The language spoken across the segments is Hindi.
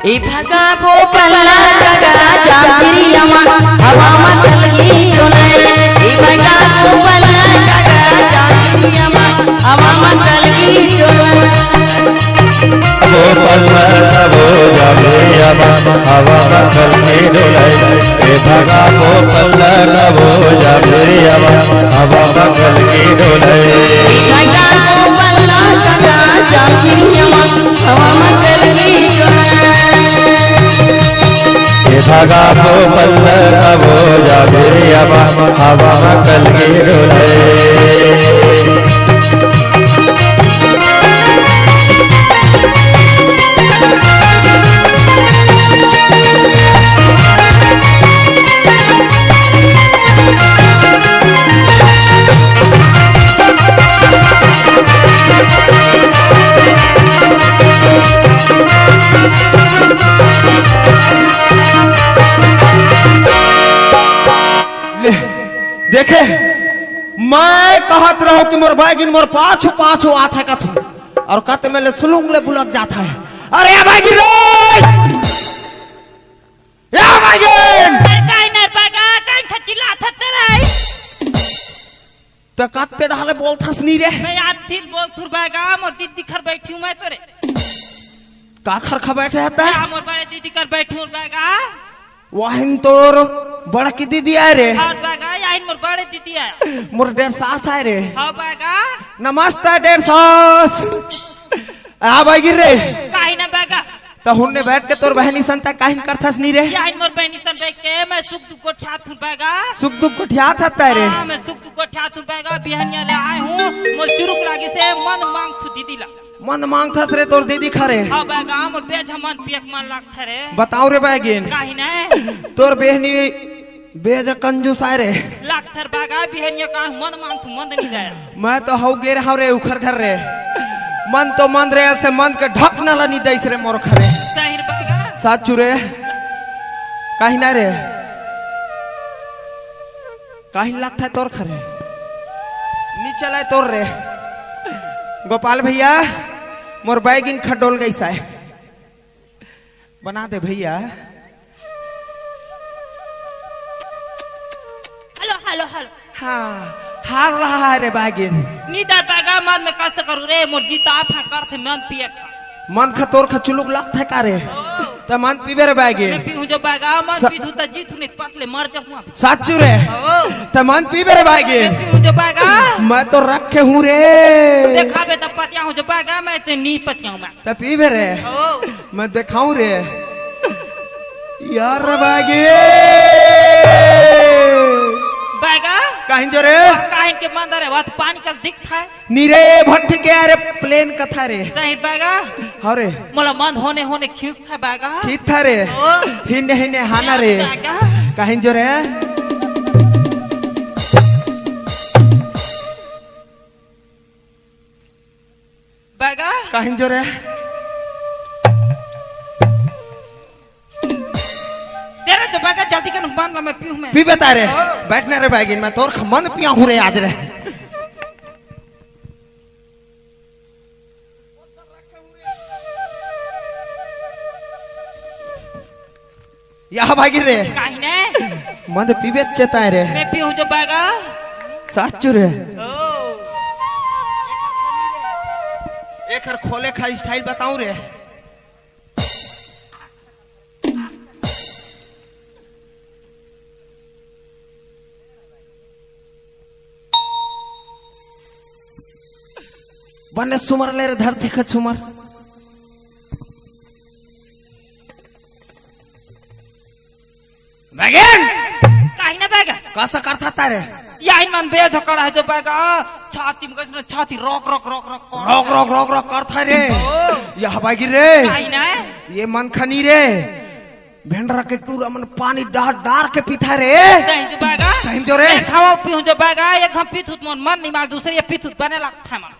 ए भगा वो पल्ला गगा जामचिरी अमा हवा मतलगी डोले ए भगा वो पल्ला गगा जामचिरी अमा हवा मतलगी डोले वो पल्ला वो जामचिरी अमा हवा मतलगी डोले ए भगा वो पल्ला वो जामचिरी अमा हवा मतलगी डोले ए भगा वो पल्ला गगा जामचिरी अमा हवा मतलगी डोले धागा वो पल्ला वो जामचिरी अमा हवा मतलगी डोले देखे मैं कहत रहो कि मोर बैगिन मोर पाछू पाछू आता कथू और कत में ले सुलूंग ले बुलक जाता है। अरे या बैगिन रे या बैगिन काई न बगा काई खचिला थते रे तो कत्ते डाले बोलथस नी रे मैं आथिल बोल थुर बगा मोर दीदी घर बैठी हूं मैं तोरे का खर खा बैठे हता है मोर बड़े दीदी घर बैठी हूं बगा वाहिन तोर बड़ा की दीदी आए रे हां बगा याइन मोर बड़े दीदी आया मोर डेढ़ सास आए रे हां बगा नमस्ते डेढ़ सास आ बैगिन रे काई न बगा तो हुन्ने बैठ के तोर बहनी संता काहिन करथस नी रे याइन मोर बहनी सन बैठ के मैं सुख दुख को ठात हूं बगा सुख दुख को ठियात हता रे हां मैं सुख दुख को ठात हूं बगा बिहनिया ले आए हूं मोर चुरुक लागी से मन मांग थु दीदी ला मन मांगथस रे तोर दीदी खरे हां बगा मोर बेज मन पियक मन लागथ रे बताओ रे बैगिन काई न तोर बहनी बेज कंजूस आए रे लागथर बगा बिहनिया का मन मांग थु मन नहीं जाए मैं तो हौ गेर हाव रे उखर घर रे मन तो मन रे ऐसे मन के ढक न लनी दैस रे मोर खरे सही बगा साचू रे काहि ना रे काहि लगता है तोर खरे नीचे लाए तोर रे गोपाल भैया मोर बैगिन खडोल गई साय बना दे भैया हेलो हेलो हेलो हाँ हार रहा है रे बैगिन नीदा बगा मन में कष्ट करू रे मोर जीता फा करथे मन पिए मन खा तोर खा चुलुक लगता है का रे त मन पीबे रे बैगिन मैं पीहू जो बगा मन पीधू त जीतू नहीं पटले मर जाऊं साचू रे त मन पीबे रे बैगिन मैं पीहू जो बगा मैं तो रखे हूँ रे देखाबे त पतिया हूं जो बगा मैं ते नी पतिया मैं त पीबे रे मैं दिखाऊं रे यार बैगिन बगा कहीं जो रे काहे के मंदर है वत पानी का दिखता है नीरे भट्ट के अरे प्लेन कथा रे सही बगा अरे मोला मन होने होने खींच था बगा ठीक था रे हिन्ने हिन्ने हाना रे कहीं जो रे बगा कहीं जो रे तेरा जो बगा जल्दी के मान ला मैं पीहू मैं पी बता रे बैठने रे बैगिन मैं तोर मन पिया हूँ रे आज रे यहाँ भागी रे काहे ने मन पीबे चेता रे मैं पीहू जो बगा साचू रे ओ एक हर खोले खा स्टाइल बताऊं रे बने सुमर ले रे धरती का सुमर बैगन काहे ने बगा कैसा करता तारे यही मन बेज कड़ा है जो बगा छाती में कसना छाती रोक रोक रोक रोक रोक रोक रोक रोक करता रे यह बागी रे काहे ने ये मन खनी रे भेंडरा के टूरा मन पानी डार डार के पीता रे कहीं जो बगा कहीं जो रे खाओ पीहू जो बगा एक हम पीथुत मन नहीं मार दूसरे ये पीथुत बने लगता है मन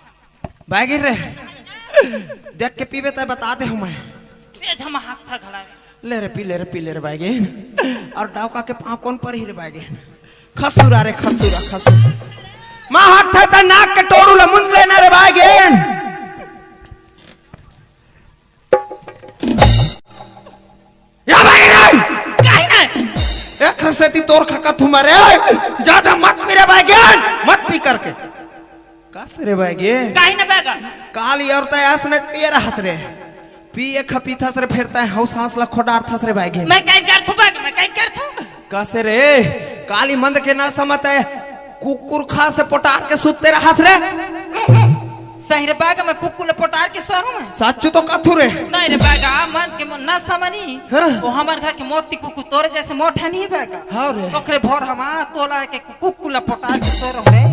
बैगी रे देख के पीबे तो बता दे हूँ मैं बेज हम हाथ था घड़ा ले रे पी ले रे बैगेन और डाउका के पाँव कौन पर ही रे बैगेन खसूरा रे खसूरा माँ हाथ था नाक के टोड़ू ला मुंद लेना रे बैगेन कस रे बैगे काहे न बैगा काली औरत ऐस न पिए रहत रे पिए खपीथा से फिरता है हौ सांस ला खोडार थस रे बैगे मैं कहीं कर थू बैग मैं कहीं कर थू कस रे काली मंद के ना समत है कुकुर खा से पोटार के सुतते रहत रे सही रे बैग मैं कुकुल पोटार के सोरू में सच्चू तो कथू रे नहीं रे बैगा मन के न समनी हाँ? वो हमार घर के मोती कुकु तोरे जैसे मोटा नहीं बैगा हाँ रे ओकरे भोर हमा तोला के कुकुल पोटार के सोरू रे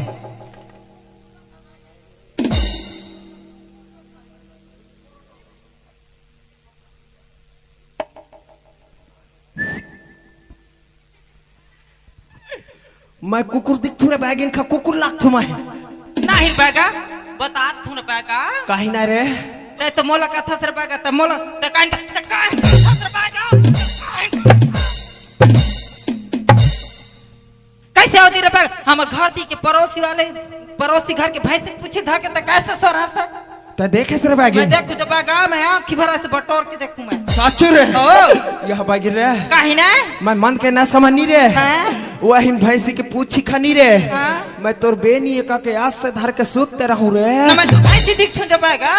मैं कुकुर दिखथू रे बैगिन खा कुकुर लागथू मैं नहीं बैगा बता थू न बैगा कहीं ना रे ते तो मोला का थसर बैगा ते मोला ते काइन थसर बैगा कैसे होती रे बैगा हमर घर दी के पड़ोसी घर के भैंस पूछे धर के ते कैसे सो रहता ते देखे रे बैगिन मैं देखू जब बैगा मैं आंख भरा से बटोर के देखू मैं सच्चू रे ओ यह बैगिन रे काहे ना मैं मन के ना समझनी रे हां वही भैंसी के पूछी खनी रे हाँ? मैं तोर बेनी का के आज से धर के सूतते रहूं रे ना मैं तो भैंसी दिखथू जब बैगा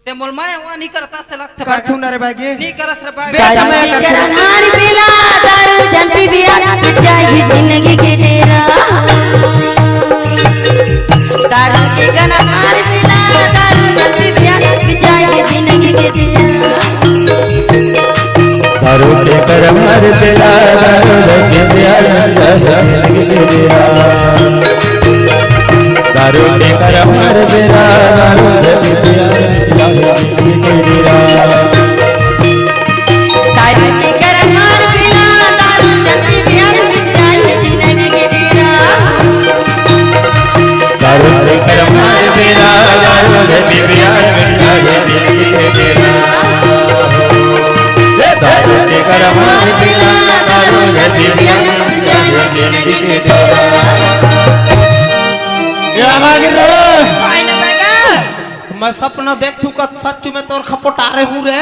ते मोल मैं वहां नहीं करता से लगता करथू ना रे बैगिन नहीं करस रे बैगा बेटा मैं करथू नार पिला दारू जन पी बिया मिट जाएगी जिंदगी के डेरा दारू के गना नार पिला दारू जन पी बिया मिट जाएगी जिंदगी के डेरा दारू के करम हर तेरा दारू के प्यार जिंदगी तेरा दारू के करम हर तेरा दारू के प्यार जिंदगी तेरा दारू के गना नार पिला दारू जन पी बिया मिट जाएगी जिंदगी के डेरा दारू के करम हर तेरा दारू के प्यार जिंदगी तेरा दारू के करम हर तेरा दारू के प्यार जिंदगी तेरा या मांगे रे काहे ना बैगा मैं सपना देखथू का सच्चू में तोर खपोटारे हूं रे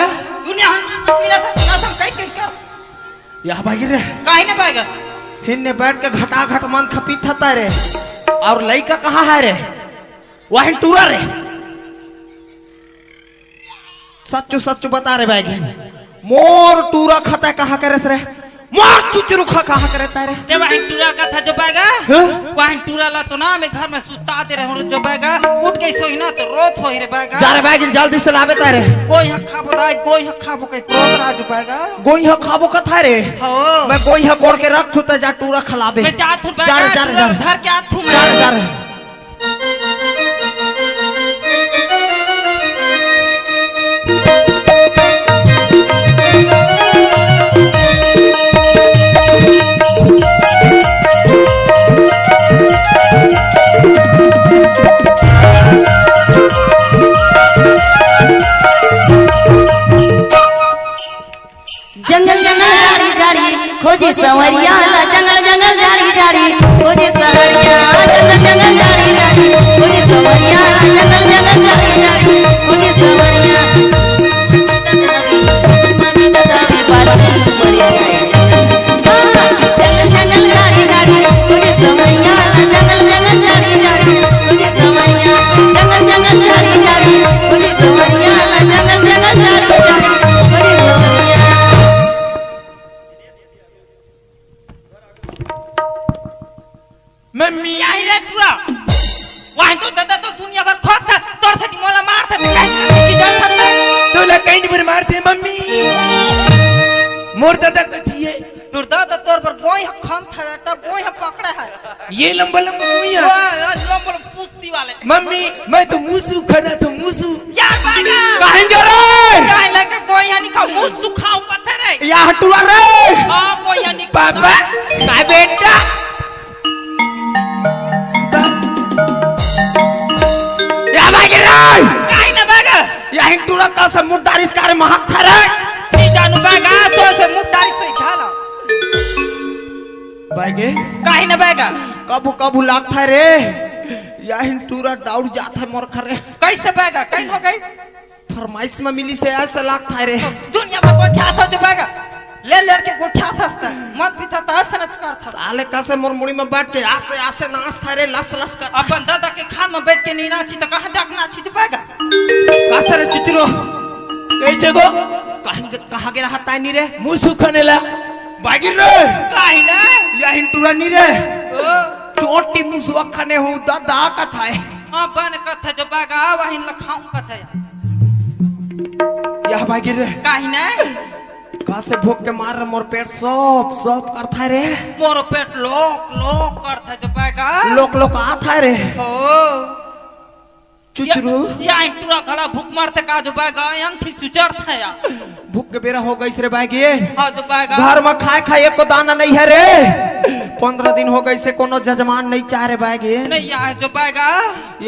दुनिया हंस मिला था सुना तुम कहीं क्या यह बैगिन रे काहे ना बैगा हिन्ने बैठ के घटा घट मन खपी था रे और लड़का कहाँ है रे वही टूरा रे सच्चू सच्चू बता रे बैगिन मोर टूरा खाता कहाँ करे रे मोर चुचरू खा कहाँ करे रे जब वहीं टूरा का था जो बैगा हाँ? वहीं टूरा ला तो ना मैं घर में सुता दे रहे हूँ जो बैगा उठ गई सोई ना तो रोत हो ही रे बैगा जा रे बैगिन जल्दी से लावे तारे कोई हक खाबो दाई कोई हक खाबो कई क्रोध रहा जो बैगा गोई ह खाबो कथा रे हो मैं गोई ह कोड़ के रख थू ते जा टूरा खलाबे मैं जात हूँ जा रे, जा रे, जा बैगा रे। धर के आत हूँ जा रे, जा मैं रे। जंगल जंगल झाड़ी झाड़ी खोजे सवरिया ला जंगल जंगल झाड़ी झाड़ी खोजे सवरिया जंगल जंगल झाड़ी झाड़ी खोजे सवरिया जंगल जंगल झाड़ी झाड़ी खोजे सवरिया मम्मी दादी बात मरी जंगल जंगल झाड़ी झाड़ी खोजे सवरिया जंगल जंगल झाड़ी झाड़ी खोजे सवरिया जंगल जंगल झाड़ी झाड़ी खोजे सवरिया जंगल जंगल झाड़ी झाड़ी खोजे सवरिया मैं मियाँ ही रे टूरा वहीं तो दादा तो दुनिया भर खोद था तोड़ से मोला मार था तो कैसे की जल सकता तो ला कहीं पर मारते मम्मी मोर दादा कथी है तोर दादा तोर पर गोई हक खान था तब गोई हक पकड़ा है ये लंबा लंबा मुइया लंबल पुस्ती वाले मम्मी मैं तो मूसू खड़ा तो मूसू यार बागा कहीं जा रे काहे लगे गोई हनी का मुंह सुखाऊ पत्थर है या टूरा रे हां गोई हनी पापा काय बेटा या बैगिन रे काहे ना बागा या टूरा का से मुद्दारिस करे महक था रे नहीं जानू बागा तो से मुट्ठारी से खाला बैगे काहे ना बागा कबू कबू लागता रे यही टूरा डाउट जाता है मोर खरे कैसे बागा कहीं हो गई फरमाइश में मिली से ऐसे लागता रे दुनिया में कोई क्या सोच बागा ले ले के गोठा थस्ता मत भी था हसनच कर था साले कैसे मोर मुड़ी में बैठ के आसे आसे नाच था रे लस लस कर अपन दादा के खान में बैठ के नहीं नाची तो कहां जाके नाची तो पाएगा कैसे रे चित्रो कैसे गो कहां के रहता है नी रे मुंह सुखने ला बागी रे काहे ना या हिंटूरा नी रे ओ चोटी मुसवा खाने हूं दादा का था अपन कथा जो पाएगा वहीं लखाऊं कथा या बागी रे काहे ना कैसे भूख के मार मोर पेट सब सब करता है रे मोर पेट लोक लोक करता जो पाएगा लोक लोक आता है रे ओ चुचरू या इंटूरा खड़ा भूख मारते का जो पाएगा अंठी चुचर था या भूख के बेरा हो गई रे बागी हां जो पाएगा घर में खाए खाए एको दाना नहीं है रे 15 दिन हो गई से कोनो जजमान नहीं चाह रे बागी नहीं या जो पाएगा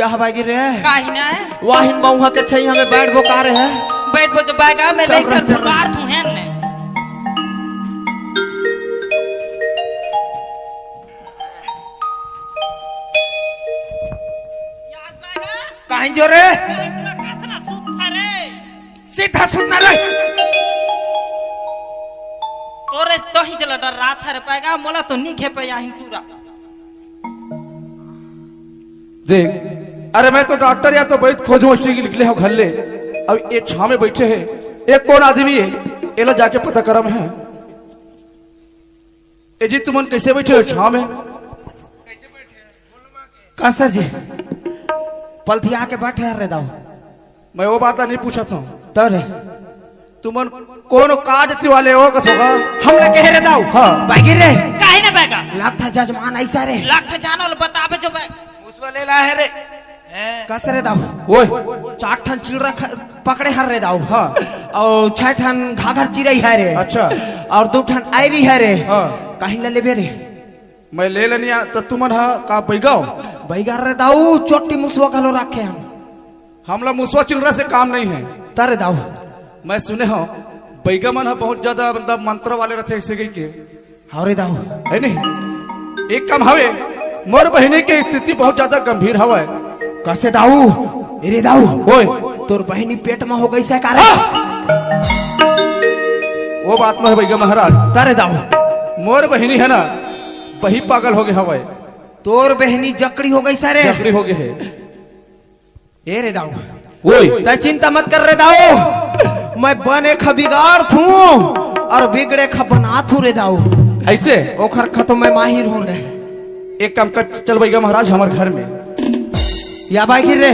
यह बागी रे काहे ना वाहिन बहुआ के छई हमें बैठ बोका रे है बैठ जो पाएगा मैं चल लेकर रहा, चल रहा। पुकार तू है ने याद पाएगा कहीं जो रे इंटूरा कसना सूत था रे सीधा सुनना रे तोरे तो ही जला डर रात है रे पाएगा मोला तो नहीं खे पे या इंटूरा देख अरे मैं तो डॉक्टर या तो वैद्य खोजो उसी के निकले हो घर ले अब ये छाव में बैठे हैं एक कौन आदमी है ये लो जाके पता करम है ए जी तुमन कैसे बैठे हो छाव में का सर जी पलथिया के बैठे रे दाऊ मैं वो बात नहीं पूछा था तो रे तुमन कौन काज ती वाले हो कथोगा हमने कहे रे दाऊ हाँ। बागी रे काहे ना पाएगा लगता जजमान ऐसा रे लाख जानो लो बताबे जो पाएगा उस वाले ला है रे कैसे रे दाऊ ओए 4 ठन चिलरा पकड़े हर रे दाऊ हाँ और 6 ठन घाघर चिरई है रे अच्छा और 2 ठन आईवी है रे हाँ कहीं ले लेबे रे मैं ले लेनी तो तुमन हा का बैगाओ बैगार रे दाऊ चोटी मुसवा घलो रखे हम हमला मुसवा चिलरा से काम नहीं है तारे दाऊ मैं सुने हो बैगा मन हा बहुत ज्यादा मतलब मंत्र वाले रहते ऐसे गई के हरे दाऊ है नहीं एक काम हवे मोर बहनी की स्थिति बहुत ज्यादा गंभीर हवा कैसे दाऊ अरे दाऊ ओए तोर बहनी पेट में हो गई से का रे वो बात में है बैगा महाराज तारे दाऊ मोर बहनी है ना वही पागल हो गए हवा तोर बहनी जकड़ी हो गई सारे जकड़ी हो गए है ए रे दाऊ ओए तै चिंता मत कर रे दाऊ मैं बने ख बिगाड़ थू और बिगड़े ख बना थू रे दाऊ ऐसे ओखर खतो मैं माहिर हो रे एक काम कर चल बैगा महाराज हमारे घर में या बागी रे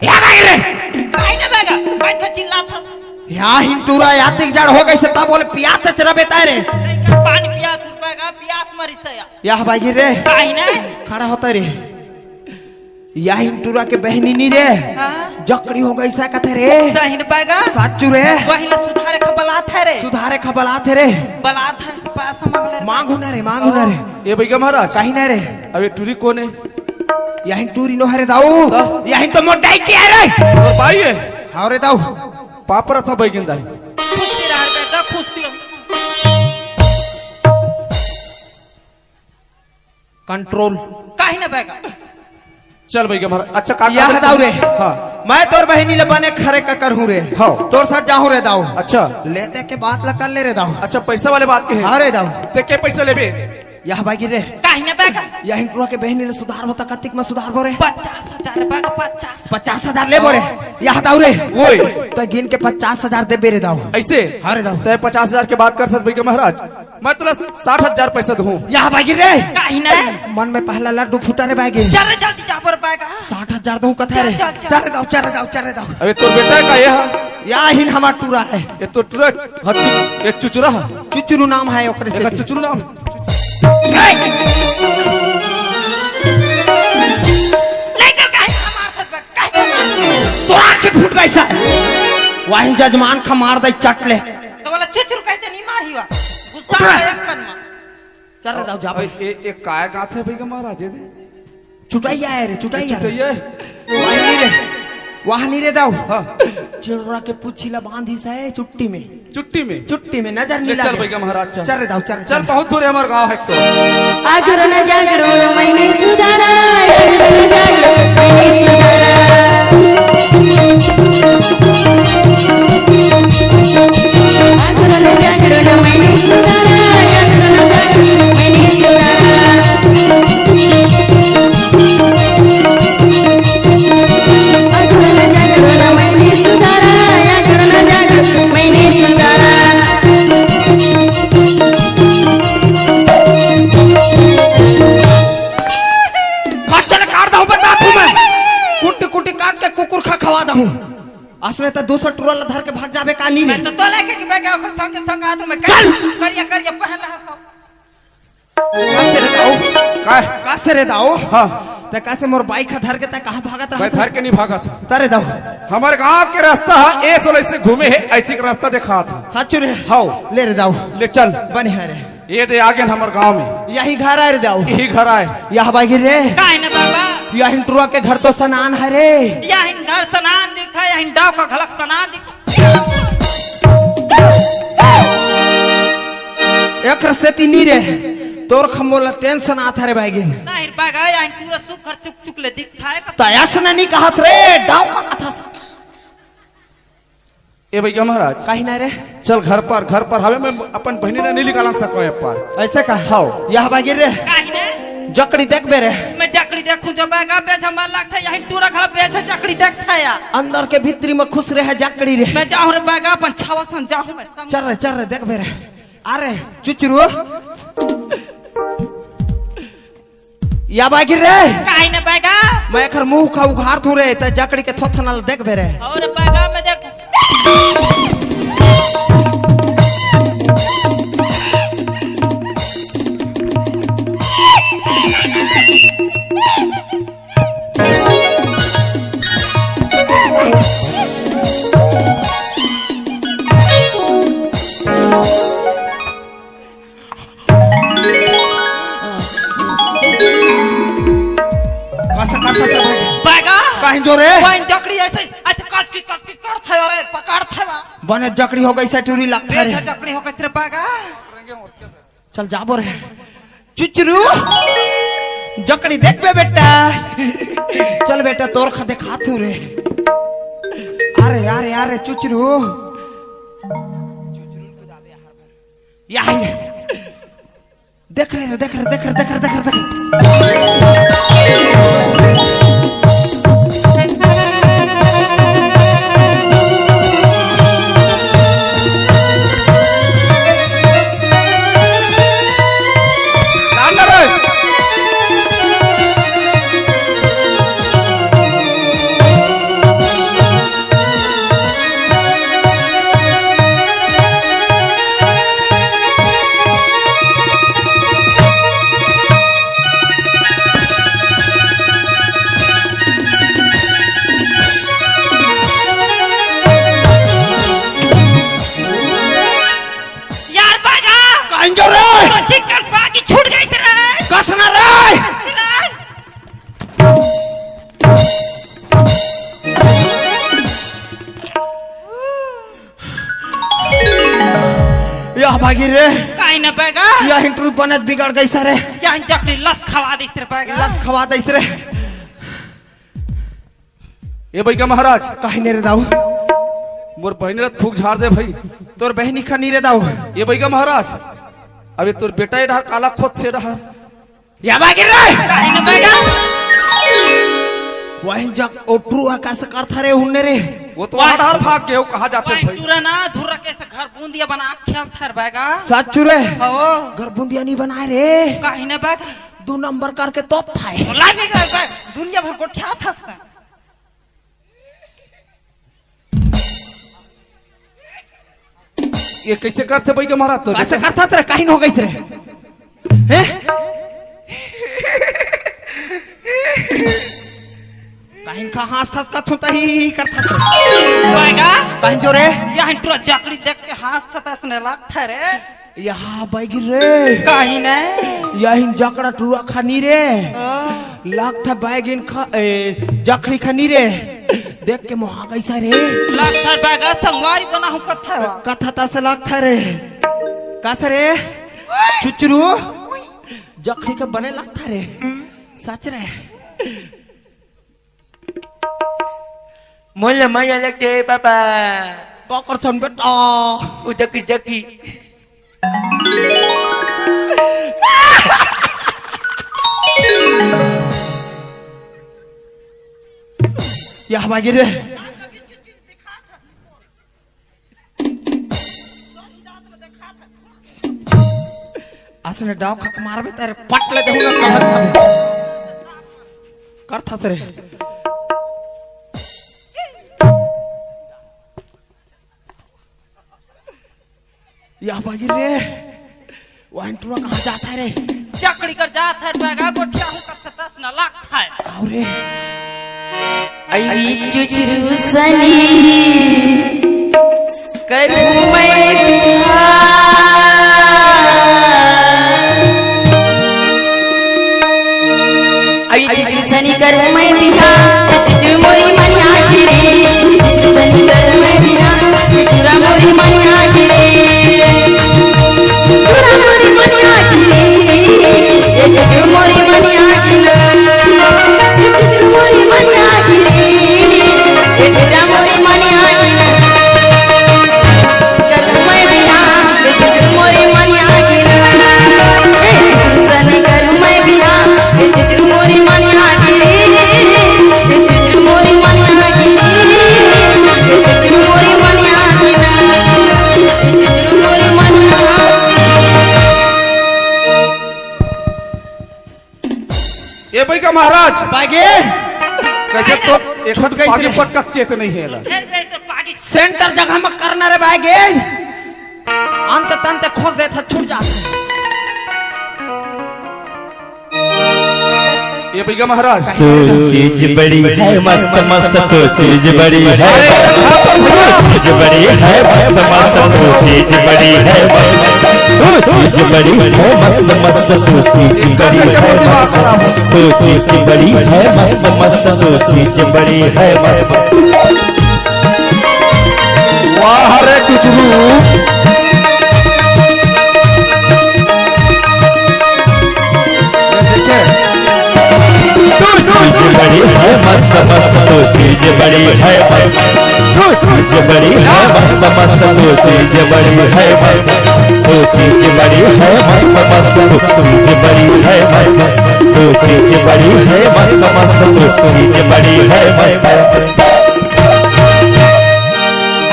या बागी रे काहे ना पाएगा काहे तो चिल्ला था या हिंटूरा यातिक जड़ हो गई से ता बोले पियास ते चरा बेता रे लेकर पानी पिया तू पाएगा प्यास मरी से या बागी रे काहे ना खड़ा होता रे या हिंटूरा के बहनी नी रे हां जकड़ी हो गई सा कथे रे काहे ना पाएगा साचू रे वही ला सुधारे का बलात है रे सुधारे खबला थे रे बलात है पास मांग ले मांगू ना रे ये बैगा महाराज कहीं ना रे अब ये टूरी कौन है यहीं टूरी नो हरे दाऊ यहीं तो मोटाई की है रे और भाई है हाँ रे दाऊ पापर था बैगिंदा है खुशी रह बेटा खुशी कंट्रोल काहे ना पाएगा चल बैगा महाराज अच्छा का या दाऊ रे हाँ मैं तोर बहनी ले बने खरे का करहूं रे हाँ। तोर साथ जाहूं रे दाऊ अच्छा लेते के बात ला कर ले रे दाऊ अच्छा पैसा वाले बात के है हाँ रे दाऊ ते के पैसा लेबे यह बागी रे काहे ना पाएगा यहीं टूरा के बहनी ले सुधार होता कतिक में सुधार बोरे 50,000 पाएगा 50,000 ले बोरे यह दाऊ रे ओए तो गिन के 50,000 दे बेरे दाऊ ऐसे हाँ रे दाऊ ते 50,000 के बात कर सकते बैगा महाराज मैं तुला 60,000 पैसा दूं यह बागी रे काहे ना मन में पहला लड्डू फूटा रे बागी चल जल्दी जा पर पाएगा 60,000 दूं कथे रे चल, चल, चल। चल रे दाऊ अबे तोर बेटा का ये है या हिन हमार टूरा है ये तो टूरा ये चुचुरा है चुचुरू नाम है ओकरे एक से चुचुरू नाम लेकर काहे हमार साथ काहे तोरा के फूट गई सा वाहिन जजमान का मार दई चट ले तो बोला चुचुर कहते नहीं मार ही वा गुस्सा उतरा। है एक कन में चल रे दाऊ जा भाई एक काय गाथ है बैगा महाराज ये दे चुटाइया है रे चुटाइया चुटैया वहां नहीं रे दाऊ हाँ चिड़रा के पुछिला बांधी सा है चुट्टी में चुट्टी में नजर नहीं चल लगे बैगा महाराज चल रे दाऊ चल बहुत दूर है हमारा गांव है तो आगरो न जागरो न मैंने सुधारा आगरो न जागरो मैंने सुधारा आगरो न जागरो न काट दू बता तू मैं कुटी कुटी काट के कुकुर खवा दू असले तो दूसरा टुरल धर के भाग जाबे का नी मैं तो लेके कि बैग ओकर संग संग हाथ में करिया करिया पहला है कासे रे दाऊ काय कासे रे दाऊ हाँ ते कैसे मोर बाइक धर के ते कहां भागत मैं रहा धर के नहीं भागा था तारे दाऊ हमारे गांव के रास्ता है ऐसे ऐसे घूमे है ऐसी का रास्ता देखा था सच रे हाउ ले रे दाऊ ले चल बन है रे ये दे आगे हमारे गांव में यही घर है रे दाऊ यही घर आए यह बागी रे काहे न बाबा यही टुरा के घर तो सनान है रे यही घर सनान दिखा यही डाव का घलक सनान दिखा एक रस्ते नी रे तोर खमोला टेंशन आता रे बागी नहीं बागा यही पूरा सुख कर चुक चुक ले दिखता है तयास ना नहीं कहत रे डाव का कथा ए भैया महाराज कहीं ना रे चल घर पर हमें मैं अपन बहनी ने नहीं निकाल सको है पर ऐसे का हाउ यह बागी रे काहे न जकड़ी देख बे रे मैं जकड़ी देखूं जो बागा बेच मन लगता है यही पूरा घर बेच जकड़ी देखता है अंदर के भीतरी में खुश रहे जकड़ी रे मैं जाऊं रे बागा अपन छावसन जाऊं मैं संग चल रे देख बे रे अरे चुचरू या बागी रे काहे न बागा मैं एकर मुंह का उघार थू रे त जकड़ी के थोथनल देख बे रे और बागा में देख कैसे करता रे बागा कहीं जो रे वाइन जकड़ी ऐसे अच्छा काट की करता है रे पकड़ता है बने जकड़ी हो गई से टूरी लगता रे बेच जकड़ी हो कैसे बागा चल जाबो रे चुचरू जकड़ी देख बे बेटा चल बेटा तोर खदे खातू रे अरे चुचरू यही रे देख रे यार बागा कहीं जो रे तो चिकन बागी छूट गई रे कसना रे यह भागी रे काहे न बागा यह इंटरव्यू बनत बिगड़ गई सरे यही जकड़ी लस खवा दी रे बागा लस खवा दई रे ए भैया महाराज कहीं ने रे दाऊ मोर बहनी ने फूक झाड़ दे भाई तोर बहनी खनी रे दाऊ ये भैया महाराज अबे तोर बेटा ये काला खोद से रहा या भागी रे काहे न बागा वहीं जग ओटरू आकाश करता रे हुन्ने रे वो तो आधार भाग के हो कहा जाते वाइन भाई टूरा ना धुरा कैसे घर बूंदिया बना खेल थर बागा सच रे हो घर बुंदिया नहीं बनाए रे काहे न बागा 2 नंबर करके तोप था लाने का दुनिया भर को ठा था ये कैसे करते भैया महाराज तो कैसे करता तेरे कहीं हो गई रे हैं कहीं का हाथ था कथु तही करता बागा कहीं जो रे यही टूरा जकड़ी देख के हाथ था इसने लगता रे यहाँ बैगी रे काहे न यही जकड़ा टुरा खनी रे लगता बैगिन जकड़ी खनी रे देख के मोहा कैसा रे लगता बागा संगवारी बना हूं कथा कथा तसे लगता रे कैसे रे चुचरू जकड़ी के बने लगता रे सच रे मोला माया लगते पापा ककर छन बेटा उदकी जकी यह बागी रे असने डाव खक मारबे तेरे पट ले देहु ना कहत हबे कर था रे या बागी रे वाइंटुआ कहाँ जाता है रे चकड़ी कर जात है बैगा गोठिया हो का 10 न लाख है आओ रे आई चुचरू सनी करूं मैं बिहार आई चुचरू सनी करूं मैं बिहार चुचरू मोरी मनिया की रे चुचरू सनी करूं मैं बिहार चुचरा मोरी मनिया की रे चुचरा मोरी मनिया की रे ये चुचरू मोरी मनिया की रे चुचरू मोरी मनिया की रे ये चुचरा मोरी मनिया की रे करूं मैं बिहार ये चुचरू मोरी मनिया की रे चुचरू सनी करूं मैं बिहार ये चुचरू मोरी मनिया की रे ये चुचरू मोरी मनिया की रे ये चुचरू मोरी मनिया की रे ये चुचरू मोरी मनिया ये भाई का महाराज बागे कैसे तो एक छूट गई आगे रे। पटक चेत नहीं है ला। तो पागी सेंटर जगह में करना रे बागे अंत तंत खोज दे था छूट जाता ये भाई का महाराज तू चीज बड़ी है मस्त मस्त तू चीज बड़ी है चीज बड़ी है मस्त मस्त तू चीज बड़ी है तू चीज बड़ी है मस्त मस्त तू चीज बड़ी है तू चीज बड़ी है मस्त मस्त तू चीज बड़ी है मस्त वाह रे चुचरू चीज बड़ी है मस्त मस्त तू चीज बड़ी है मस्त तू चीज बड़ी है मस्त मस्त तू चीज बड़ी है मस्त तू चीज बड़ी है मस्त मस्त तू चीज बड़ी है मस्त तू चीज बड़ी है मस्त मस्त तू चीज बड़ी है मस्त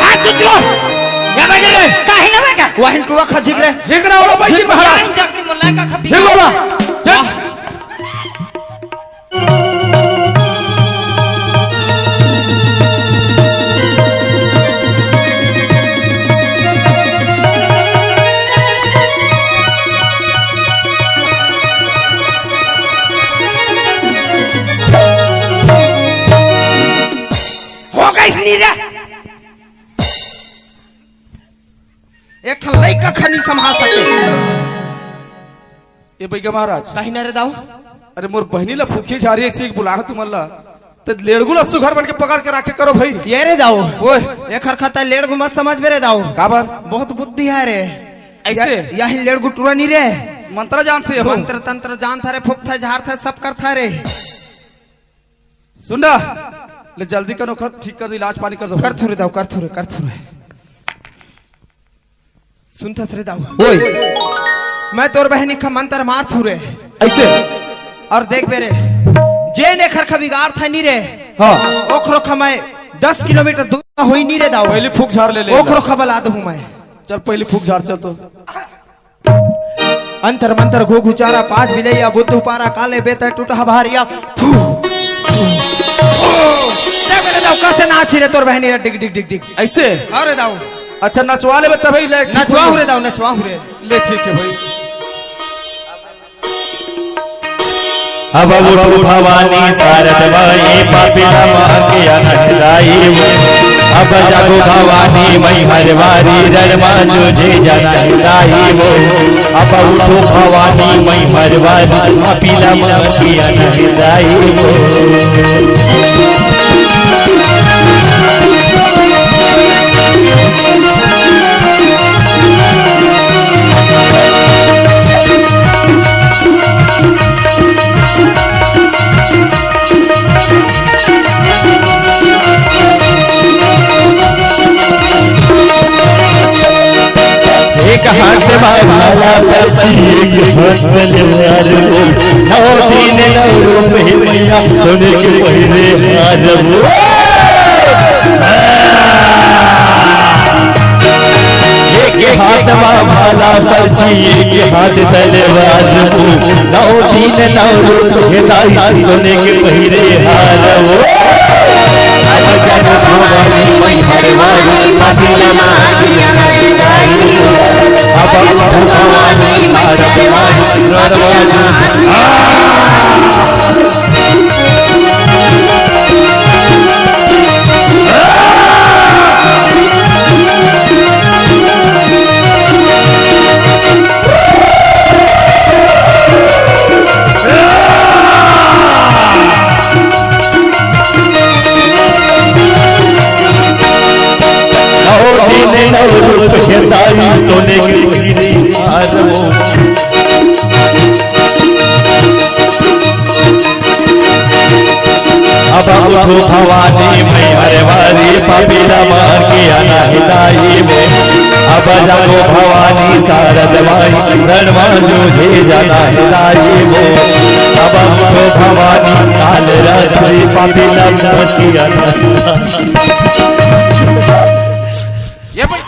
हाथ चुचलो या बागे रे काहे ना बैगा वाइंटुआ खजिक रे झिगड़ा वाला भाई जी महाराज जाइन जगनी मुल्ला का खपी झिगड़ा चल हो गई नीरा एक ठन लइका खनी संभाल सके ये भाई का महाराज कहीं ना रे दाऊ अरे मोर बहनी ला भूखी जा रही है एक बुला तुम अल्लाह तो लेड़गुला सुघर बन के पकड़ के रखे करो भाई ये रे दाऊ ओए एक खरखता लेड़ गु मत समझ में रे दाऊ काबर बहुत बुद्धि है रे ऐसे? यही लेड़ गु टुरा नहीं रे मंत्र जानते हो मंत्र तंत्र जान था रे फुक था झाड़ था सब कर था रे सुनना ले जल्दी करो कर ठीक कर दो इलाज पानी कर दो कर थोड़े दाऊ कर थोड़े सुनता रे दाऊ ओए मैं तोर बहनी का मंत्र मार थू रे ऐसे और देख बेरे जे ने खरखा बिगाड़ था नहीं रे हाँ ओखरो खा मैं 10 किलोमीटर दूर में होई नहीं रे दाऊ पहले फूक झाड़ ले ले ओखरो खा बला दूं मैं चल पहले फूक झाड़ चल तो अंतर मंतर घो घुचारा पांच बिलैया बुद्धू पारा काले बेता टूटा भारिया फू देख दाऊ कैसे नाची रे तोर बहनी रे डिग डिग डिग डिग ऐसे अरे दाऊ अच्छा नचवा ले तभी ले नचवा रे दाऊ नचवा रे ले ठीक है भाई अब उठो भवानी शारद माई पापिला माँ के अनहदाई अब जागो भवानी मई हरवारी रमा तुझे जनहिदाई वो अब उठो भवानी मई हरवारी पापिला माँ के अनहदाई वो एक हाथ बाला पर्ची एक हाथ तलवार वो नौ दिन नौ रुपए मैया सोने के पहले हार वो एक हाथ भाला पर्ची एक हाथ तलवार वो नौ दिन नौ रूप हेदाई सोने के पहिरे हार वो अब जागो भवानी मैहर वाली पापिला मातिया गाई अब भवानी मैहर वाली रड़वाली सोने के पहिरे हार वो अब उठो भवानी मैहर वाली पापिला मार के आना हिदाई वो अब जागो भवानी शारद माई रणवा जूझे जाना हिदाई वो अब उठो भवानी काल रात्रि पापिला मार के आना ये भाई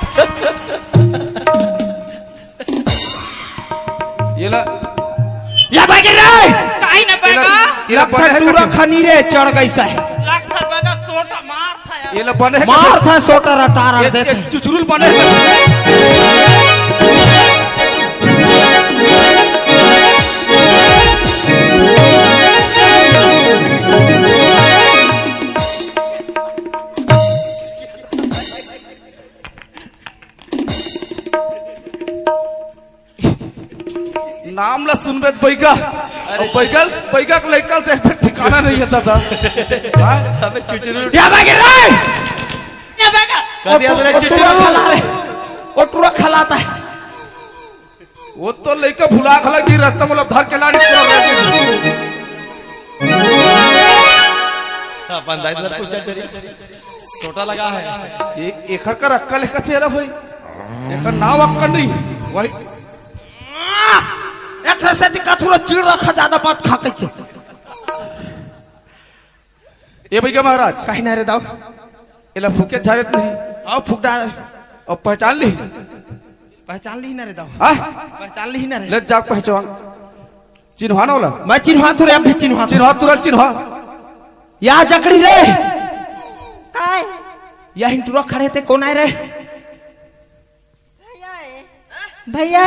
या भाई गिर रहा है काहे न बैगा लगता टूरा खनीरे चढ़ गई सा लगता बैगा सोटा मार था यार ये बने मार था सोटा रटारा देते चुचुरुल बने नाम ला सुनबे बैगा बैगल बैगा के लइका से ठिकाना नहीं होता था हमें चुचुरुल या भाई गिर रहा है ये बैगा वो टूरा खलाता है वो तो लइका भुला खला की रास्ता में धर के लाड़ी बंदा इधर कुछ छोटा लगा है एकर का अक्कल लेकर चेहरा भाई एकर नाव अक्कल नहीं वही एक से दिक्कत थोड़ा चिड़ रखा ज्यादा बात खा के ये भैया महाराज कहीं ना रे दाऊ इला फूके झाड़त नहीं आओ फूक डाल और पहचान ली पहचान ली ना रे दाऊ हाँ पहचान ली ना रे ले जाग पहचान चिन्हा ना वाला मैं चिन्हा तुरे अब भी चिन्हा चिन्हा तुरंत चिन्हा यहाँ जकड़ी रे काय यहाँ टूरा खड़े थे कौन आए रे भैया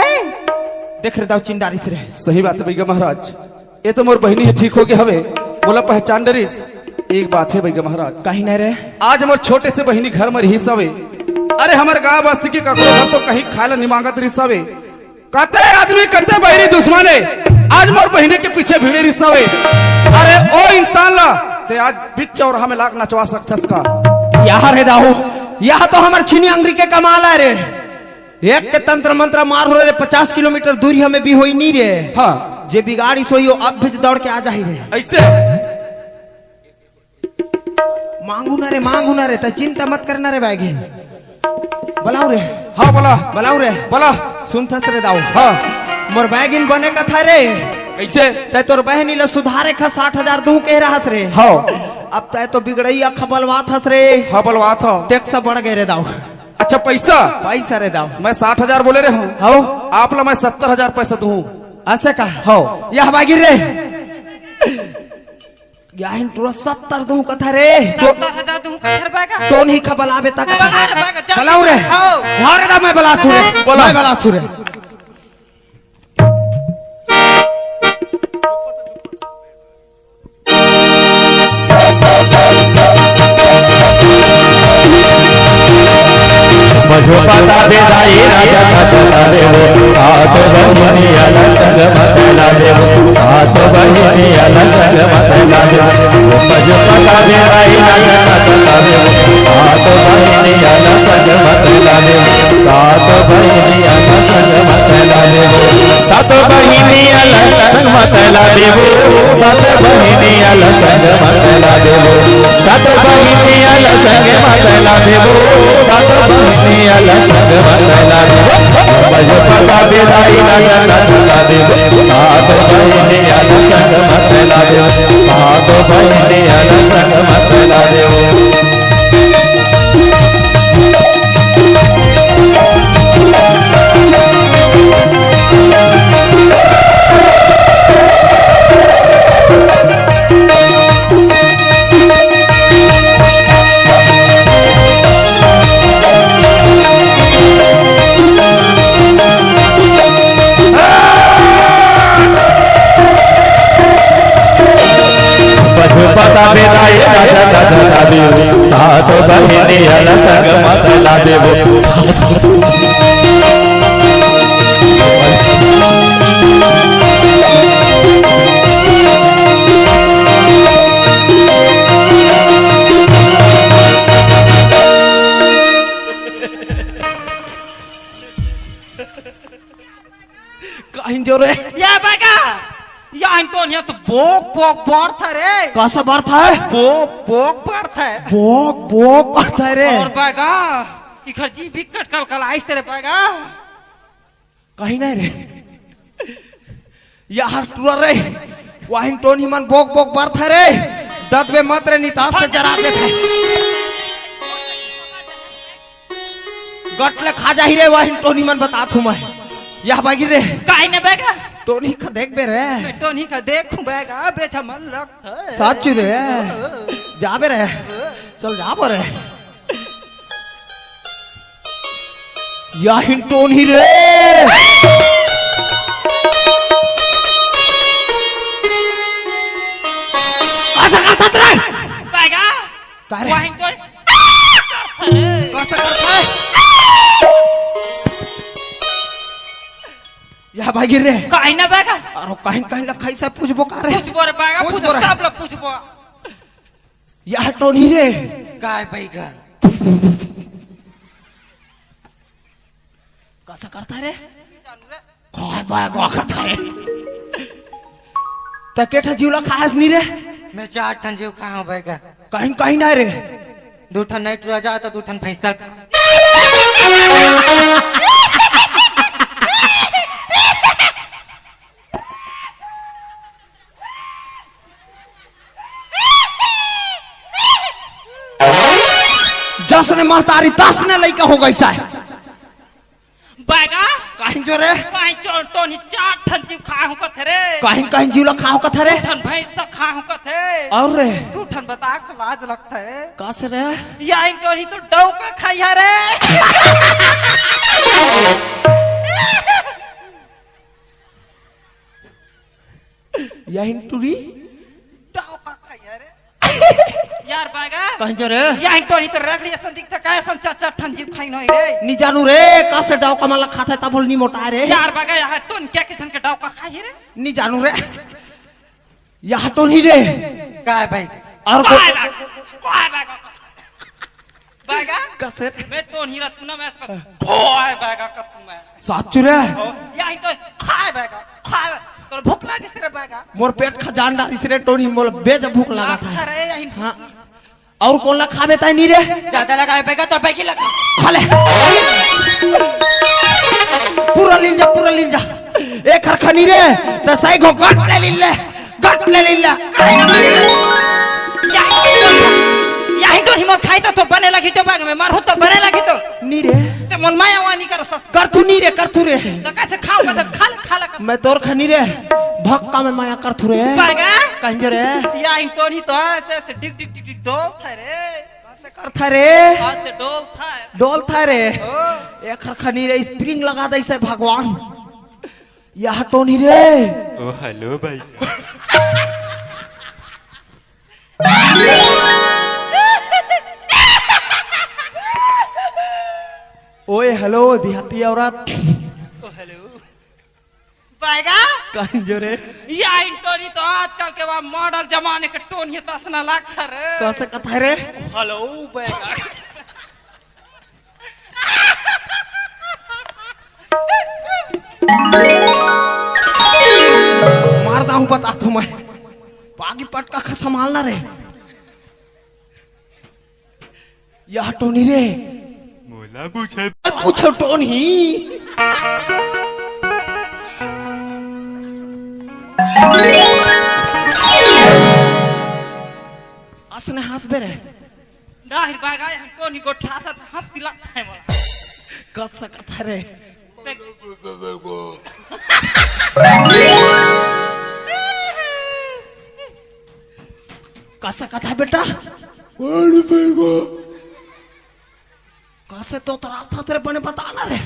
देख रहे दाऊ चिंडारी से रे सही बात है भैया महाराज ये तो मोर बहनी है ठीक हो गया हवे बोला पहचान डरिस एक बात है भैया महाराज कहीं ना रे आज मोर छोटे से बहनी घर में रही सवे अरे हमारे गांव बस्ती के ककरो घर तो कहीं खाला नहीं मांगत रही सवे कहते आदमी कहते बहनी दुश्मन है आज मोर बहनी के पीछे भीड़े रही सवे अरे ओ इंसान ला ते आज बीच चौराहा में लाख नचवा सकथस का यहाँ रे दाऊ यहाँ तो हमारे छिनी अंगरी के कमाल है रे एक के तंत्र मंत्र मार हो रे 50 किलोमीटर दूरी हमें भी होई नहीं रे हाँ जे बिगाड़ी सोई अब भी दौड़ के आ जा ही रे ऐसे मांगू ना रे तो चिंता मत करना रे बैगिन बुलाओ रे हाँ बोला बुलाओ रे बोला सुन थस रे दाऊ हाँ मोर बैगिन बने का था रे ऐसे तय तोर बहनी ला सुधारे खा 60,000 दू कह रहा रे हाँ अब तय तो बिगड़ैया खबलवात हस रे हाँ बोलवा था टैक्स बढ़ गए रे दाऊ अच्छा पैसा पैसा रे दाऊ मैं 60,000 बोले रहे हूँ हो आप ला मैं 70,000 पैसा दूं ऐसे का हो यह बागिर रे यहाँ टूरा 70 दू कथा रे 70,000 दूं का घर बैगा तो नहीं खबल आवे तक बैगा बुलाओ रे हाँ रे दा मैं बुला थू रे मैं बुला थू रे मझो पता बेदाई राजा का चला दे वो सात बहिनी अलग संग मतला दे वो सात बहिनी अलग संग मतला दे वो मझो पता बेदाई राजा का चला दे वो सात बहिनी अलग संग मतला दे वो सात बहिनी अलग संग मतला दे वो सात बहिनी अलग संग मतला दे वो सात बहिनी अलग संग मतला दे वो सात बहिनी अलग संग मतला दे वो सात बहिनी अलग संग मतला दे मझो पता बेदाई राजा चला दे सात बहिनी अलग संग मतला दे सात बहिनी अलग संग मतला दे राजा राजा लाबे सात बहिनी अलसग मत लाबे कहीं जो रे या बागा या एंटोनियो तो बोक बोक बढ़ता रे कैसा बढ़ता है बोक बोक बढ़ता है बोक बोक बढ़ता है रे और बागा इधर जी विकट कल कल आइस तेरे बागा कहीं नहीं रे यार टूरा रे वाहिन टोनी मन बोक बोक बढ़ता रे दत में मत रे नितास से जरा देते गटले खा जा ही रे वाहिन टोनी मन बता तू मैं यह बागी रे काहे ने बागा टोनी का देख बे रे टोनी का देखूं बागा बेचा मन लगता है सच रे जाबे रे चल जा पर रे याहिन टोनी रे अच्छा करता रे बागा का रे वाहिन टोनी कैसा करता है या भाई रे काहे ने बागा अरे कहीं कहीं लखाई से पूछबो का रे पूछ बोरे बागा पूछ पूछ बोरे। सब लोग पूछ बो या टोनी रे काय बागा कैसा करता रे काय बाय गो खाता है त केठा जीवला खास नहीं रे मैं 4 ठन जीव कहां बागा कहीं कहीं ना रे 2 ठन नाइट राजा तो 2 ठन फैसल जस ने महतारी 10 ने लइका हो गई सा बागा कहीं जो रे काहे टोनी 4 ठन जीव खाहू कथे रे कहीं कहीं जीवला खाओ कथा रे ठन भैंस तो खाहू कथे और रे 2 ठन बता के लाज लगता है कस रे या टोनी तो डौ का खाइया रे यही टूरी डौ का खाइया रे यार बागा कहीं जो रे या टोनी तो रगड़ी सन दिखता काय सन 4 ठन जीव खाई नहीं रे नी जानू रे कसे डाव कमाला खाता है तब नी मोटा रे यार बागा या टोन क्या किसन के डौ का खाई रे नी जानू रे यहाँ तो नहीं रे काय भाई और काय बागा बागा कसे मैं टोन हीरा तू ना मैं इसका काय बागा का तू मैं साचू रे या तो खाए बागा खाए तो भूख लगी तेरे बागा मोर पेट खजान डाली से रे टोनी मोल बेज भूख लगा था अरे यही हाँ और कौन ला खावे ता नहीं रे ज्यादा लगाए बागा तो पैकी लगा खा ले पूरा लीन जा एक हरखनी रे त सही गो गट ले लीन ले यही तो हिमो खाई तो बने लगी तो बाग में मारो तो बने लगी तो नी रे ते मन माया वानी कर सस कर तू नी रे कर तू रे तो कैसे खाओ का खा ले मैं तोर खनी रे भक्का में माया कर तू रे बागा कहीं जो रे यही तो नहीं तो ऐसे डिग डिग डिग डिग डोल था रे कैसे कर था रे आज से डोल था रे ओ एक हरखनी रे स्प्रिंग लगा दे से भगवान यह टोनी रे ओ हेलो भाई ओए हेलो देहाती औरत ओ हेलो बागा कहीं जो रे या टोनी तो आजकल के बाद मॉडल जमाने के टोनी तो असना लगता रे कैसे कथा रे हेलो बागा मारता हूँ बता तू मैं बागी पटका खा संभालना रे यह टोनी रे मोला पूछे पूछो टोनी असने हाथ बे रे दाहिर बागा हम टोनी को ठाता तो हम लगता है मोला कस सकता रे कस कथा बेटा कैसे तो तरा था तेरे बने बताना रे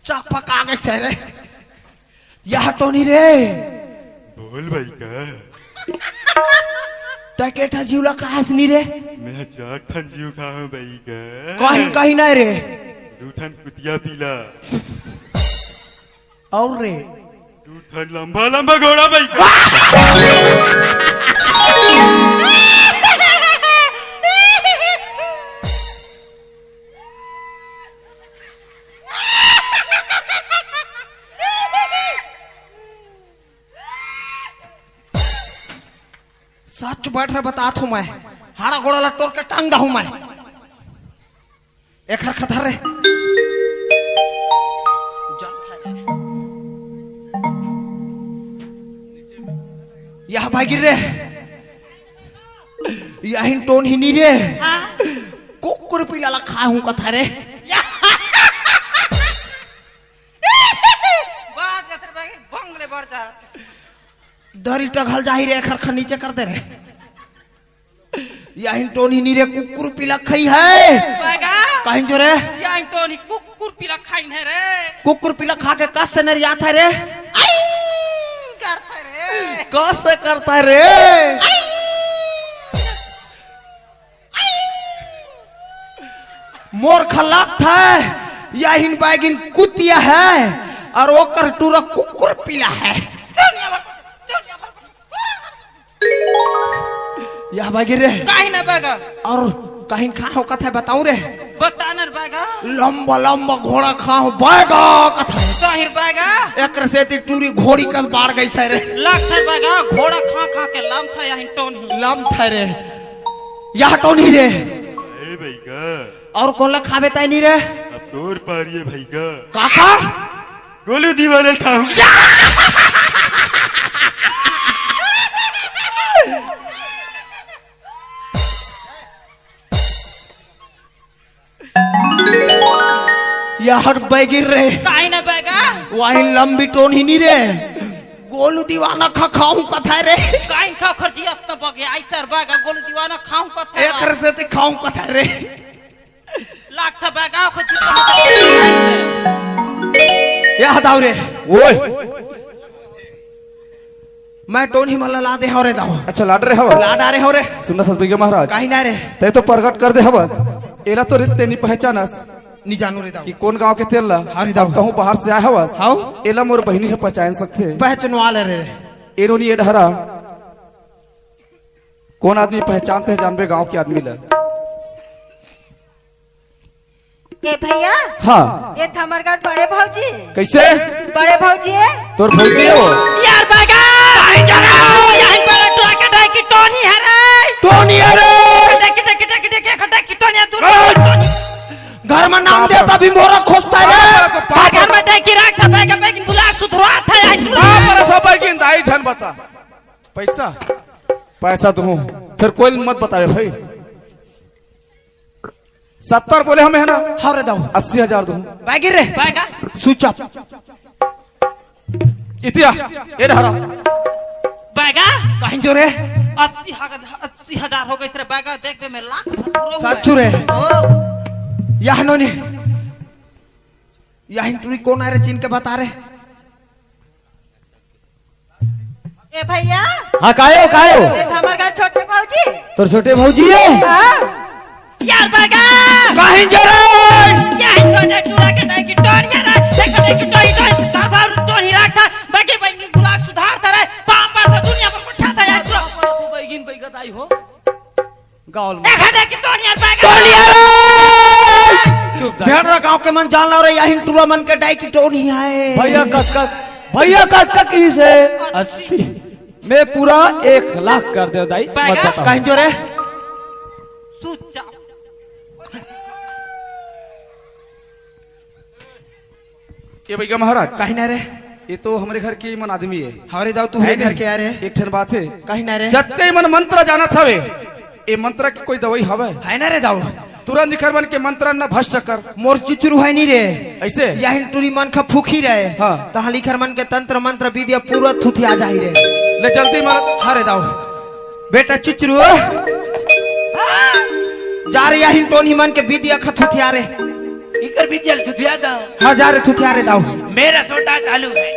चक पका गए से रे यह टोनी रे भाई का तकेठा जीवला काहस नी रे मैं 4 ठन जीव खा हूँ भाई का कहीं कहीं नहीं रे 2 ठन कुतिया पीला और रे 2 ठन लंबा लंबा घोड़ा भाई का सच बैठ रहे बतात हूँ मैं हाड़ा गोड़ा लटोर के टांग दा हूँ मैं एक हर खतर रे यह भाई गिर रे यही टोन ही नहीं रे कुकुर पीला ला खा हूँ कथा रे बात कसर बागे बंगले बढ़ जा दरी टघल जाही रे खरखर नीचे कर दे रे यही टोन ही नहीं रे कुकुर पीला खाई है बागा कहीं जो रे या टोनी कुकुर पीला खाइन है रे कुकुर पीला खा के कस से नरिया था रे आई करता रे कस से करता है रे मोर खलाक था यही बैगिन कुतिया है और वो कर टूरा कुकुर पीला है यह बैगिन रे काहे ना बागा और कहीं खा हो कथा बताऊं रे बतानर बागा लंबा लंबा घोड़ा खा हो बैगा कथा काहिर बागा एक से टूरी घोड़ी कस बाढ़ गई से रे लाख था बागा घोड़ा खा खा के लम था यही टोनी लम था रे यह टोनी रे ए भाई का और कौन ला खावे ताई नहीं रे अब तोर पारिए भाई का काका गोलू दीवाने खाऊं यह हट बैगिर रे काहे ना बागा वही लंबी टोन ही नहीं रे गोलू दीवाना खा खाऊं कथा रे काहे खा खर्जियत न बगे ऐसर बागा गोल दीवाना खाऊं कथा एक से खाऊं कथा रे लाख था बागा खर्जियत यह दाव रे ओए मैं टोन ही मला ला दे हो रे दाव अच्छा लाड रे हवस ला डारे हो रे सुनना सतबिगे महाराज कहीं ना रे ते तो प्रकट कर दे हवस एला तो रित तेनी पहचानस नी जानू रे दाव कि कौन गांव के तेल ला हारी दाव। कहूं बाहर से आया हवस हाउ एला मोर बहिनी है पहचान सकते पहचानवा ले रे एरोनी ये ढहरा कौन आदमी पहचानते हैं जानबे गांव के आदमी ला ए भैया हाँ ये थमर गाँव बड़े भौजी कैसे बड़े भौजी है तोर भौजी है वो यार बागा काहे जरा यही पर ट्रक है की टोनी है रे टोनी रे देख खटा की टोनी दूर घर में नाम देता भी मोरा खोजता रे बागा में देख रख था बागा बेगिन बुला सुधरवा था यही पर सब बैगिन दाई झन बता पैसा पैसा दूं फिर कोई मत बतावे भाई 70 बोले हमें है ना हाँ रे दाव 80,000 दूं बैगिर रे बागा स्विच ऑफ इतिया ये ढहरा बागा कहीं जो रे 80,000 हो गई रे बागा देख बे में लाख भर सच्चू रे यह नोनी यह टूरी कौन आ रे चीन के बता रे ए भैया हाँ कायो ये थमर गाँव छोटे भौजी तोर छोटे भौजी है हाँ यार बागा कहीं जो रे यही छोटे टूरा के नहीं की टोनी है रे देख की टोनी साहब टोनी रख था बाकी बेगिन बुला सुधार था रे पाम पर दुनिया पर उठा था यार बेगिन बैगत आई हो गाँव में देख की टोनी यार बागा भेड़ गांव के मन जान ला रे यही टूरा मन के डाई की टोनी है भैया कस की से 80 मैं पूरा 1 लाख कर दे दाई मत बता कहीं जो रे सुचा ये भैया महाराज कहीं ना रे ये तो हमारे घर के मन आदमी है हमारे दाव तू है घर के आ रे एक ठन बात है कहीं ना रे जत्ते मन मंत्र जाना छवे ये मंत्र की कोई दवाई हवे है ना रे दाव तुरंत निखर मन के मंत्र न भ्रष्ट कर मोर चिचरू है नहीं रे ऐसे यही टूरी मन का फूखी रहे हाँ। तो लिखर मन के तंत्र मंत्र विद्या पूरा थुथिया जाही रे ले जल्दी मत हरे दाव बेटा चिचरू जा रे यही टोनी मन के विद्या का थुथिया रे इकर भी जल तुझिया दा हाँ जा रे थुथिया रे दाव मेरा सोटा चालू है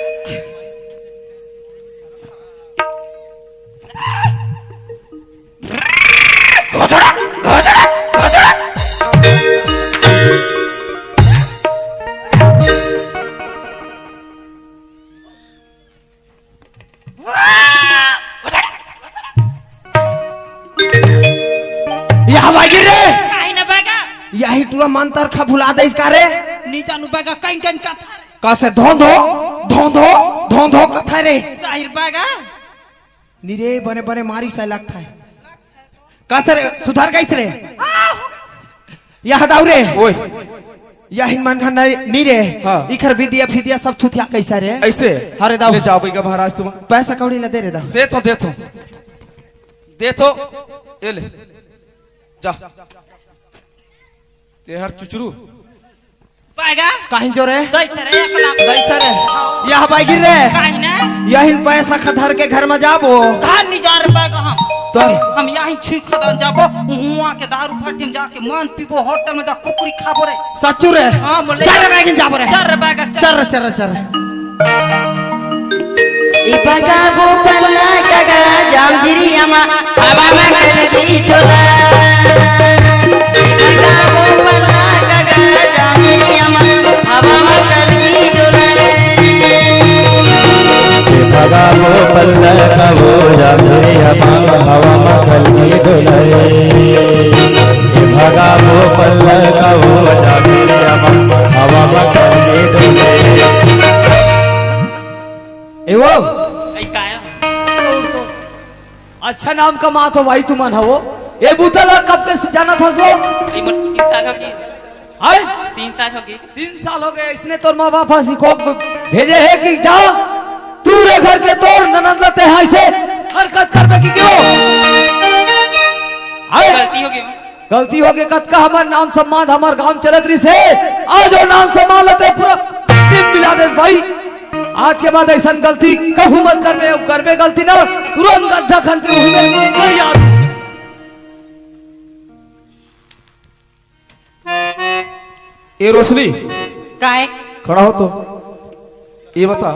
यही टूरा मंतर खा भुला दे इसका रे नीचा नु बैगा कहीं कहीं का था कैसे धो कथा रे जाहिर बैगा निरे बने बने मारी सा लगता है कैसे रे सुधार कैसे रे यह दाऊ रे ओए यही मन नी रे हाँ। इखर विद्या फिदिया सब थुथिया कैसा रे ऐसे अरे दाऊ ले जाओ भैया महाराज तुम पैसा कौड़ी ला दे रे दाऊ दे तो ये ले जा तेहर चुचरू बैगा कहीं जो रे दैसे रे 1 लाख कैसा रे यह बाई गिर रे काहे ना यही पैसा खधर के घर में जाबो धान नहीं जा रे बैगा तो हम यहीं छी खदन जाबो हुआ के दारू फटिम जाके मान पीबो होटल में जा कुकुरी खाबो रे सच्चू रे हां बोले चल बैगिन जाबो रे चल रे बैगा चल इपका गोपल्ला कगा जामजिरी अमा हवा में कलगी टोला इपका गोपल्ला कगा जामजिरी अमा हवा में कलगी टोला भगा वो पल्ला का वो जामरे हवा मखल की डोले भगा वो पल्ला का वो जामरे हवा मखल की डोले एवो ऐ काया अच्छा नाम का माँ तो भाई तुमन हो ये बुतला कब के जाना था सो ऐ मोर 3 साल हो गई आए 3 साल हो गई 3 साल हो गए इसने तोर माँ बाप सिखो भेजे है कि जा तू रे घर के तोर ननद लते हैं ऐसे हरकत करबे की क्यों आए गलती हो गई गलती हो गई कत का हमार नाम सम्मान हमार गांव चलत रही से आज वो नाम सम्मान लेते पूरा टीम मिला दे भाई आज के बाद ऐसा गलती कभी मत करबे गलती ना तुरंत गड्ढा खन के मुंह में कोई याद ये रोशनी काहे खड़ा हो तो ये बता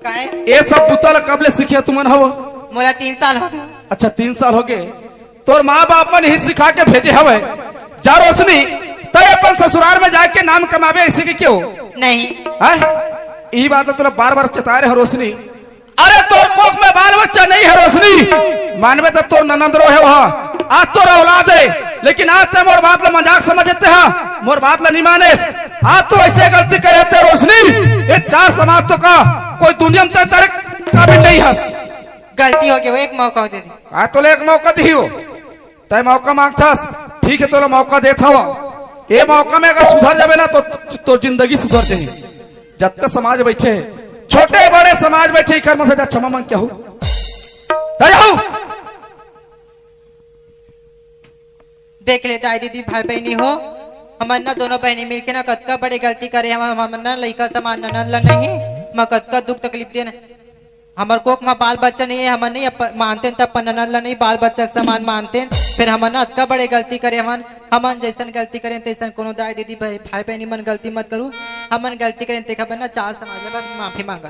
काहे ये सब पुतल कब ले सीखे तुमन हो मोला 3 साल हो गए अच्छा 3 साल हो गए तोर माँ बाप मन ही सिखा के भेजे हवे जा रोशनी तय अपन ससुराल में जाके नाम कमावे ऐसे की क्यों नहीं है यही बात है तुला बार बार चता रहे रोशनी अरे तोर कोख में बाल बच्चा नहीं है रोशनी मानवे तो तोर ननंद रो है वहाँ आज तोर औलाद है लेकिन आज ते मोर बात ला मजाक समझते हैं मोर बात ला नहीं माने आज तो ऐसे गलती करे थे रोशनी ये 4 समाज तो का कोई दुनिया में तेरे का भी नहीं है गलती हो गई एक मौका दे दी आज तो एक मौका दी हो तय मौका मांगथास ठीक है तो मौका देता हुआ ये मौका में अगर सुधर जावे ना तो जिंदगी सुधर जाए जब तक समाज बैठे छोटे बड़े समाज बैठे कर्म से क्षमा मांग क्या हो देख ले दाई दीदी भाई बहनी हो हमन ना दोनों बहनी मिलके ना कतका बड़ी गलती करे हम ना लड़का समान ननद ला नहीं मैं कतका दुख तकलीफ देना हमार कोक में बाल बच्चा नहीं है हमन नहीं मानते तब ननद ला नहीं बाल बच्चा समान मानते फिर हमन ना अतका बड़े गलती करे हमन जैसन गलती करें तैसन कोनो दाई दीदी भाई बहनी मन गलती मत करू हमन गलती करें ते खबर ना 4 समाज में माफी मांगा